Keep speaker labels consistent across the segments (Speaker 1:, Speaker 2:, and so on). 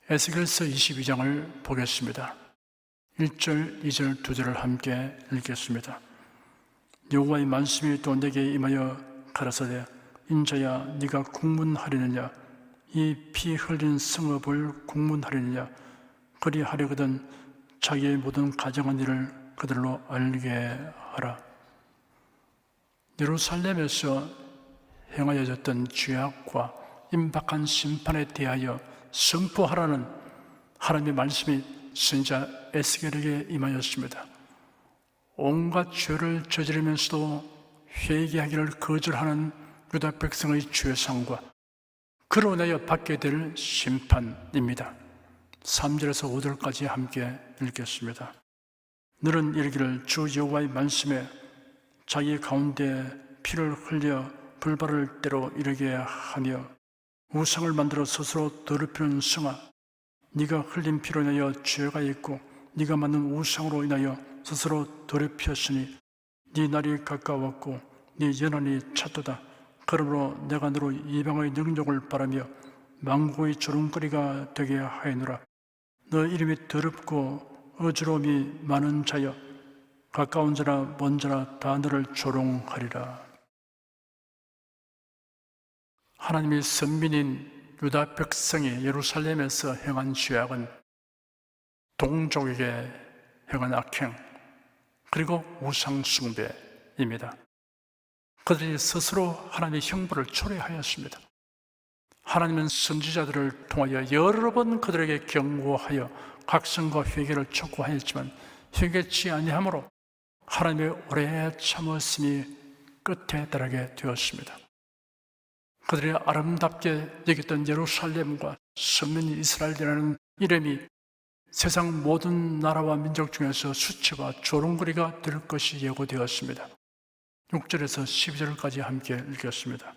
Speaker 1: 에스겔서 22장을 보겠습니다. 1절, 2절, 2절을 함께 읽겠습니다. 여호와의 말씀이 또 내게 임하여 가라사대 인자야 네가 국문하려느냐 이 피 흘린 성읍을 국문하려느냐 그리하려거든 자기의 모든 가정한 일을 그들로 알게 하라. 예루살렘에서 행하여졌던 죄악과 임박한 심판에 대하여 선포하라는 하나님의 말씀이 선지자 에스겔에게 임하였습니다. 온갖 죄를 저지르면서도 회개하기를 거절하는 유다 백성의 죄상과 그로 인하여 받게 될 심판입니다. 3절에서 5절까지 함께 읽겠습니다. 너는 이르기를 주 여호와의 말씀에 자기 가운데 피를 흘려 불바를 대로 이르게 하며 우상을 만들어 스스로 더럽히는 성아 네가 흘린 피로 인하여 죄가 있고 네가 만든 우상으로 인하여 스스로 더럽혔으니 네 날이 가까웠고 네 연한이 찼도다. 그러므로 내가 너로 이방의 능력을 바라며 만국의 조롱거리가 되게 하였노라. 너 이름이 더럽고 어지러움이 많은 자여 가까운 자나 먼 자나 다 너를 조롱하리라. 하나님의 선민인 유다 백성이 예루살렘에서 행한 죄악은 동족에게 행한 악행 그리고 우상 숭배입니다. 그들이 스스로 하나님의 형벌을 초래하였습니다. 하나님은 선지자들을 통하여 여러 번 그들에게 경고하여 각성과 회개를 촉구하였지만 회개치 아니하므로 하나님의 오래 참으심이 끝에 달하게 되었습니다. 그들이 아름답게 여겼던 예루살렘과 선민 이스라엘이라는 이름이 세상 모든 나라와 민족 중에서 수치와 조롱거리가 될 것이 예고되었습니다. 6절에서 12절까지 함께 읽겠습니다.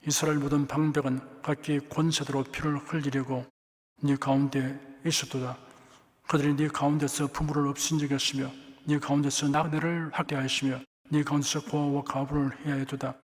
Speaker 1: 이스라엘 모든 방백은 각기 권세대로 피를 흘리려고 네 가운데 있었도다. 그들이 네 가운데서 부모를 업신여겼으며 네 가운데서 낙내를 학대하였으며 네 가운데서 고아와 가부를 해하였도다.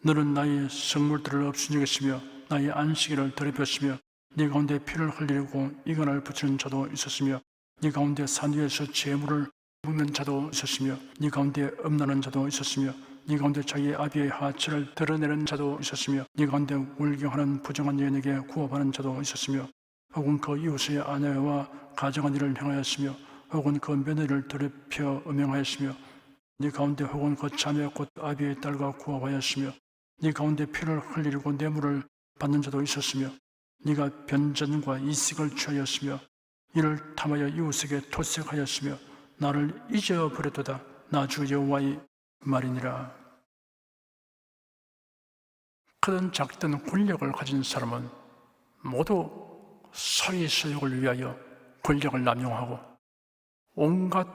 Speaker 1: 너는 나의 성물들을 업신여겼으며 나의 안식일을 더럽혔으며 네 가운데 피를 흘리려고 이간을 붙이는 자도 있었으며 네 가운데 산 위에서 재물을 묻는 자도 있었으며 네 가운데 음란한 자도 있었으며 네 가운데 자기 아비의 하체를 드러내는 자도 있었으며 네 가운데 울경하는 부정한 여인에게 구업하는 자도 있었으며 혹은 그 이웃의 아내와 가정한 일을 행하였으며 혹은 그 며느리를 더럽혀 음행하였으며 네 가운데 혹은 그 자매 곧 아비의 딸과 구업하였으며 네 가운데 피를 흘리려고 뇌물을 받는 자도 있었으며 네가 변전과 이식을 취하였으며 이를 탐하여 이웃에게 토색하였으며 나를 잊어버렸도다. 나 주 여호와의 말이니라. 크든 작든 권력을 가진 사람은 모두 사회수욕을 위하여 권력을 남용하고 온갖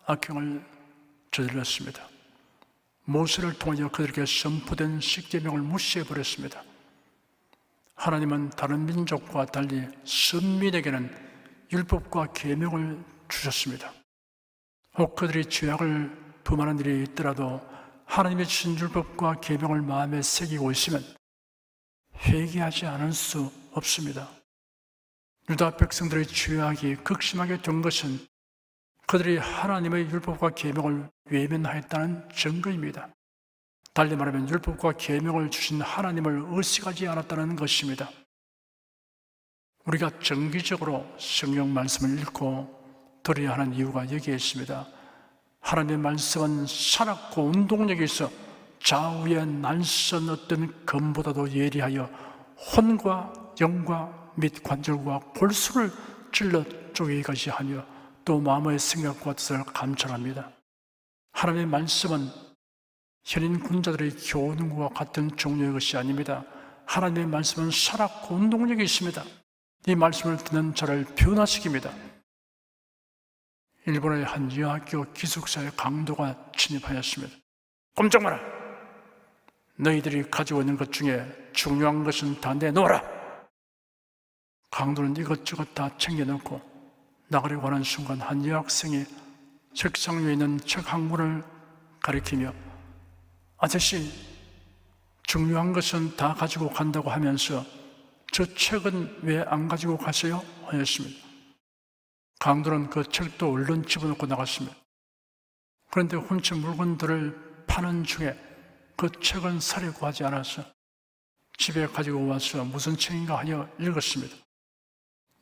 Speaker 1: 악행을 저질렀습니다. 모세를 통하여 그들에게 선포된 십계명을 무시해버렸습니다. 하나님은 다른 민족과 달리 선민에게는 율법과 계명을 주셨습니다. 혹 그들이 죄악을 범하는 일이 있더라도 하나님의 주신 율법과 계명을 마음에 새기고 있으면 회개하지 않을 수 없습니다. 유다 백성들의 죄악이 극심하게 된 것은 그들이 하나님의 율법과 계명을 외면하였다는 증거입니다. 달리 말하면 율법과 계명을 주신 하나님을 의식하지 않았다는 것입니다. 우리가 정기적으로 성경 말씀을 읽고 들어야 하는 이유가 여기에 있습니다. 하나님의 말씀은 살았고 운동력이 있어 좌우의 날선 어떤 검보다도 예리하여 혼과 영과 및 관절과 골수를 찔러 쪼개기까지 하며 또 마음의 생각과 뜻을 감찰합니다. 하나님의 말씀은 현인 군자들의 교훈과 같은 종류의 것이 아닙니다. 하나님의 말씀은 살았고 운동력이 있습니다. 이 말씀을 듣는 자를 변화시킵니다. 일본의 한 여학교 기숙사에 강도가 침입하였습니다. 꼼짝 마라! 너희들이 가지고 있는 것 중에 중요한 것은 다 내놓아라! 강도는 이것저것 다 챙겨놓고 나가려고 하는 순간 한 여학생이 책상 위에 있는 책 한 권을 가리키며 아저씨, 중요한 것은 다 가지고 간다고 하면서 저 책은 왜 안 가지고 가세요? 하였습니다. 강도는 그 책도 얼른 집어넣고 나갔습니다. 그런데 훔친 물건들을 파는 중에 그 책은 사려고 하지 않아서 집에 가지고 와서 무슨 책인가 하여 읽었습니다.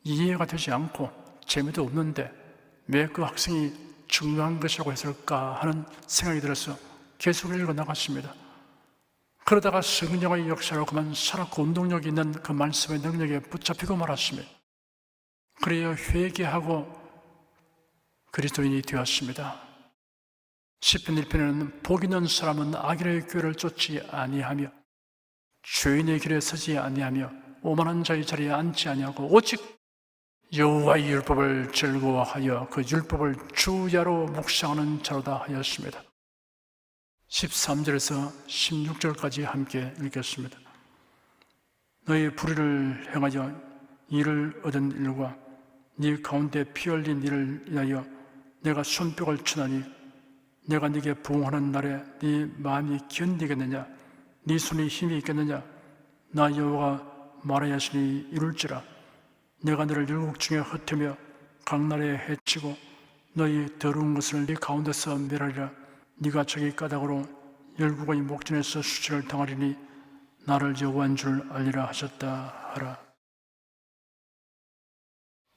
Speaker 1: 이해가 되지 않고 재미도 없는데 왜 그 학생이 중요한 것이라고 했을까 하는 생각이 들어서 계속 읽어 나갔습니다. 그러다가 성령의 역사로 그만 살았고 운동력이 있는 그 말씀의 능력에 붙잡히고 말았습니다. 그래야 회개하고 그리스도인이 되었습니다. 시편 1편에는 복 있는 사람은 악인의 꾀를 쫓지 아니하며 죄인의 길에 서지 아니하며 오만한 자의 자리에 앉지 아니하고 오직 여호와의 율법을 즐거워하여 그 율법을 주야로 묵상하는 자로다 하였습니다. 13절에서 16절까지 함께 읽겠습니다. 너의 불의를 행하여 일을 얻은 일과 네 가운데 피 흘린 일을 인하여 내가 손뼉을 치나니 내가 네게 부응하는 날에 네 마음이 견디겠느냐? 네 손에 힘이 있겠느냐? 나 여호와가 말하였으니 이룰지라. 내가 너를 열국 중에 흩으며 강나라에 해치고 너희 더러운 것을 네 가운데서 멸하리라. 네가 자기 까닭으로 열국의 목전에서 수치를 당하리니 나를 여호와인 줄 알리라 하셨다 하라.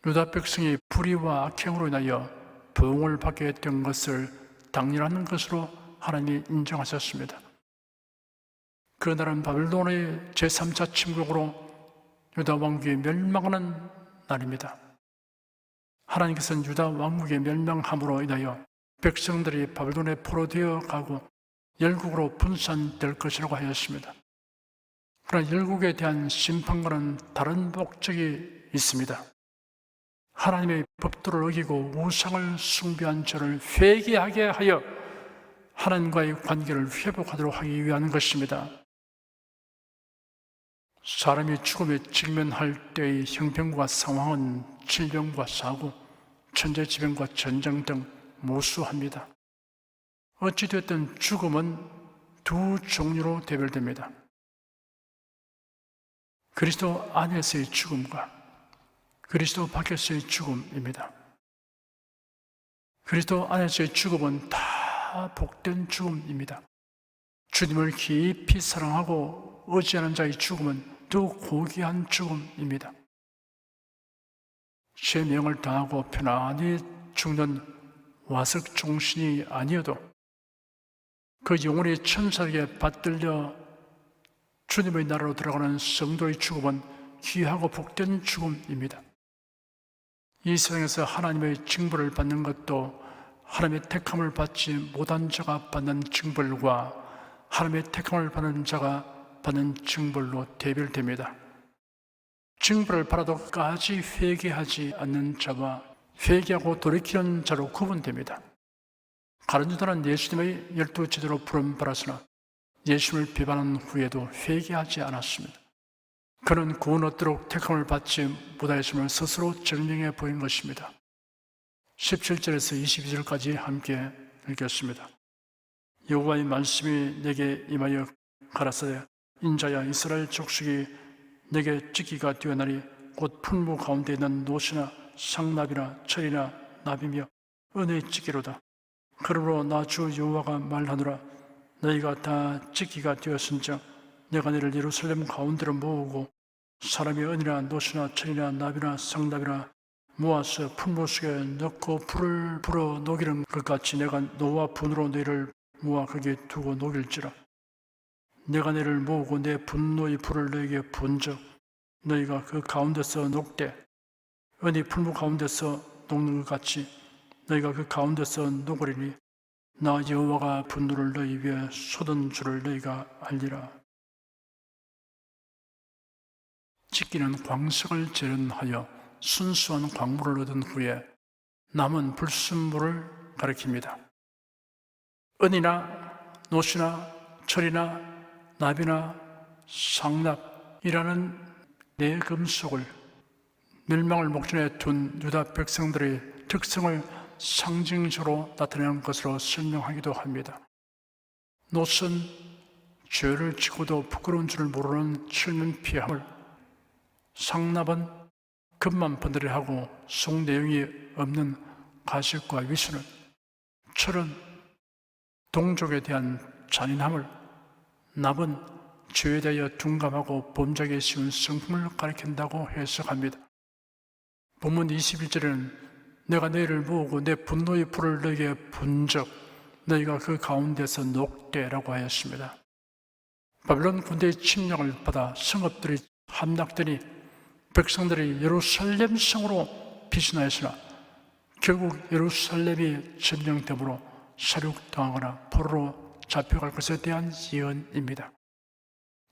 Speaker 1: 유다 백성이 불의와 악행으로 인하여 보응을 받게 했던 것을 당연한 것으로 하나님이 인정하셨습니다. 그날은 바벨론의 제3차 침공으로 유다 왕국이 멸망하는 날입니다. 하나님께서는 유다 왕국의 멸망함으로 인하여 백성들이 바벨론에 포로되어 가고 열국으로 분산될 것이라고 하였습니다. 그러나 열국에 대한 심판과는 다른 목적이 있습니다. 하나님의 법도를 어기고 우상을 숭배한 자를 회개하게 하여 하나님과의 관계를 회복하도록 하기 위한 것입니다. 사람이 죽음에 직면할 때의 형편과 상황은 질병과 사고, 천재지변과 전쟁 등 무수합니다. 어찌됐든 죽음은 두 종류로 대별됩니다. 그리스도 안에서의 죽음과 그리스도 밖에서의 죽음입니다. 그리스도 안에서의 죽음은 다 복된 죽음입니다. 주님을 깊이 사랑하고 의지하는 자의 죽음은 더 고귀한 죽음입니다. 죄명을 당하고 편안히 죽는 와석 종신이 아니어도 그 영혼이 천사에게 받들려 주님의 나라로 들어가는 성도의 죽음은 귀하고 복된 죽음입니다. 이 세상에서 하나님의 징벌을 받는 것도 하나님의 택함을 받지 못한 자가 받는 징벌과 하나님의 택함을 받는 자가 받는 징벌로 대별됩니다. 징벌을 받아도까지 회개하지 않는 자와 회개하고 돌이키는 자로 구분됩니다. 가룟 유다는 예수님의 12제자로 부름받았으나 예수님을 비판한 후에도 회개하지 않았습니다. 그는 구원 얻도록 택함을 받지 못하였음을 스스로 증명해 보인 것입니다. 17절에서 22절까지 함께 읽겠습니다. 여호와의 말씀이 내게 임하여 가라사대 인자야 이스라엘 족속이 내게 찍기가 되어나니 곧 풀무 가운데 있는 노시나 상납이나 철이나 나비며 은혜의 찍기로다. 그러므로 나 주 여호와가 말하노라 너희가 다 찍기가 되었은즉 내가 너를 예루살렘 가운데로 모으고 사람이 은이나 노시나 철이나 나비나 상납이나 모아서 풀무 속에 넣고 불을 불어 녹이는 것 같이 내가 노와 분으로 너희를 모아 거기에 두고 녹일지라. 내가 너희를 모으고 내 분노의 불을 너희에게 분적 너희가 그 가운데서 녹되 은이 풀무 가운데서 녹는 것 같이 너희가 그 가운데서 녹으리니 나 여호와가 분노를 너희 위에 쏟은 줄을 너희가 알리라. 찍기는 광석을 재련하여 순수한 광물을 얻은 후에 남은 불순물을 가리킵니다. 은이나 노시나 철이나 나비나 상납이라는 네 금속을 멸망을 목전에 둔 유다 백성들의 특성을 상징적으로 나타내는 것으로 설명하기도 합니다. 노스는 죄를 지고도 부끄러운 줄을 모르는 철면 피함을, 상납은 겉만 번들이하고 속 내용이 없는 가식과 위선을, 철은 동족에 대한 잔인함을, 납은 죄에 대하여 둔감하고 범죄하기 쉬운 성품을 가리킨다고 해석합니다. 본문 21절에는 내가 너희를 모으고 내 분노의 불을 너희에게 분적 너희가 그 가운데서 녹되라고 하였습니다. 바벨론 군대의 침략을 받아 성읍들이 함락되니 백성들이 예루살렘 성으로 피신하였으나 결국 예루살렘이 점령됨으로 사륙당하거나 포로로 잡혀갈 것에 대한 예언입니다.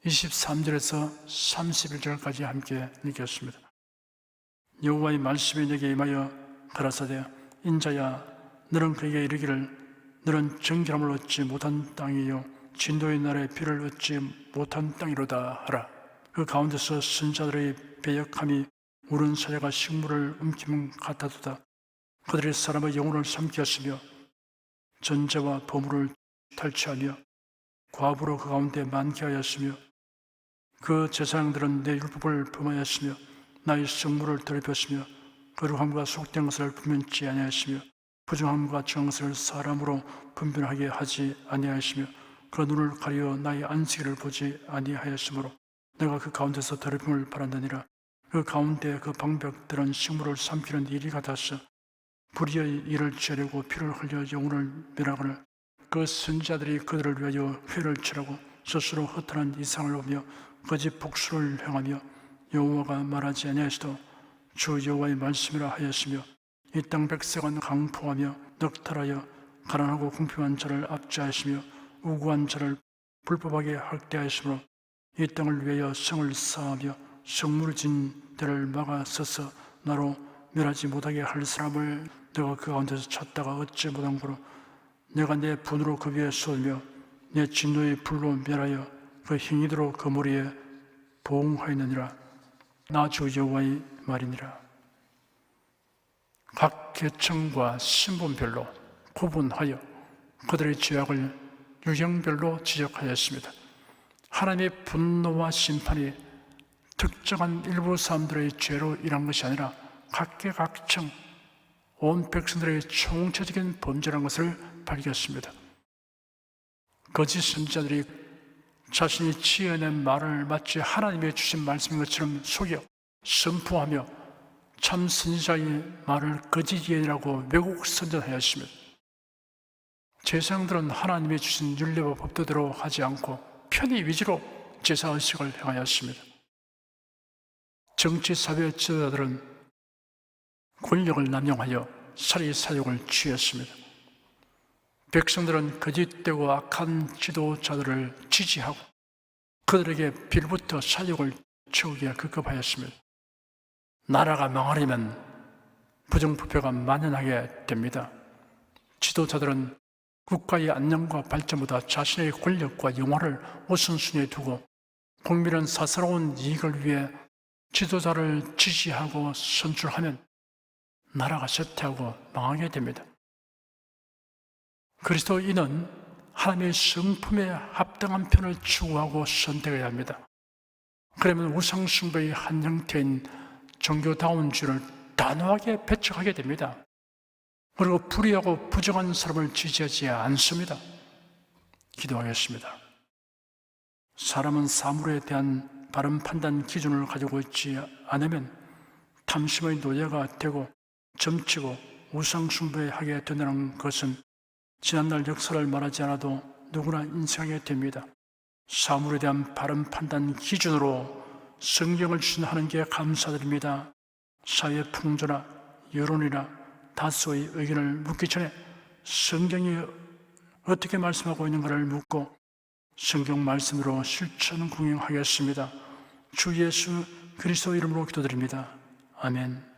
Speaker 1: 23절에서 31절까지 함께 읽겠습니다. 여호와의 말씀이 내게 임하여 가라사대 인자야 너는 그에게 이르기를 너는 정결함을 얻지 못한 땅이요 진도의 날에 비를 얻지 못한 땅이로다 하라. 그 가운데서 선자들의 배역함이 우는 사자가 식물을 움킴 같아도다. 그들의 사람의 영혼을 삼켰으며 전제와 보물을 탈취하며 과부로 그 가운데 많게 하였으며 그 제사장들은 내 율법을 범하였으며 나의 성물을 더럽혔으며 거룩함과 속된 것을 분별치 아니하였으며 부정함과 정것을 사람으로 분별하게 하지 아니하였으며 그 눈을 가리어 나의 안식일을 보지 아니하였으므로 내가 그 가운데서 더럽힘을 바란다니라. 그 가운데 그 방백들은 식물을 삼키는 일이 같았어. 불의의 일을 취하려고 피를 흘려 영혼을 멸하거늘 그 선지자들이 그들을 위하여 회를 치라고 스스로 허탄한 이상을 오며 거짓 복수를 행하며 여호와가 말하지 아니하시도 주 여호와의 말씀이라 하였으며 이 땅 백성은 강포하며 넉탈하여 가난하고 궁핍한 자를 압제하였으며 우고한 자를 불법하게 학대하였으므로 이 땅을 위하여 성을 쌓으며 성물을 진 데를 막아 서서 나로 멸하지 못하게 할 사람을 내가 그 가운데서 찾다가 얻지 못한 거로 내가 내 분으로 그 위에 쏟으며 내 진노의 불로 멸하여 그 행위대로 그 머리에 보응하였느니라. 나 주 여호와의 말이니라. 각 계층과 신분별로 구분하여 그들의 죄악을 유형별로 지적하였습니다. 하나님의 분노와 심판이 특정한 일부 사람들의 죄로 일한 것이 아니라 각계각층 온 백성들의 총체적인 범죄라는 것을 밝혔습니다. 거짓 선지자들이 자신이 지어낸 말을 마치 하나님의 주신 말씀인 것처럼 속여 선포하며 참 선지자의 말을 거짓 예언이라고 왜곡 선전하였습니다. 제사장들은 하나님의 주신 율례와 법도대로 하지 않고 편의 위주로 제사의식을 행하였습니다. 정치 사회 지도자들은 권력을 남용하여 살해 사욕을 취했습니다. 백성들은 거짓되고 악한 지도자들을 지지하고 그들에게 빌부터 사욕을 채우기에 급급하였습니다. 나라가 망하려면 부정부패가 만연하게 됩니다. 지도자들은 국가의 안녕과 발전보다 자신의 권력과 영화를 우선순위에 두고 국민은 사사로운 이익을 위해 지도자를 지지하고 선출하면 나라가 쇠퇴하고 망하게 됩니다. 그리스도인은 하나님의 성품에 합당한 편을 추구하고 선택해야 합니다. 그러면 우상숭배의 한 형태인 종교다운주의를 단호하게 배척하게 됩니다. 그리고 불의하고 부정한 사람을 지지하지 않습니다. 기도하겠습니다. 사람은 사물에 대한 바른 판단 기준을 가지고 있지 않으면 탐심의 노예가 되고 점치고 우상숭배하게 된다는 것은 지난날 역사를 말하지 않아도 누구나 인식하게 됩니다. 사물에 대한 바른 판단 기준으로 성경을 추진하는 게 감사드립니다. 사회 풍조나 여론이나 다수의 의견을 묻기 전에 성경이 어떻게 말씀하고 있는가를 묻고 성경 말씀으로 실천 공행하겠습니다. 주 예수 그리스도 이름으로 기도드립니다. 아멘.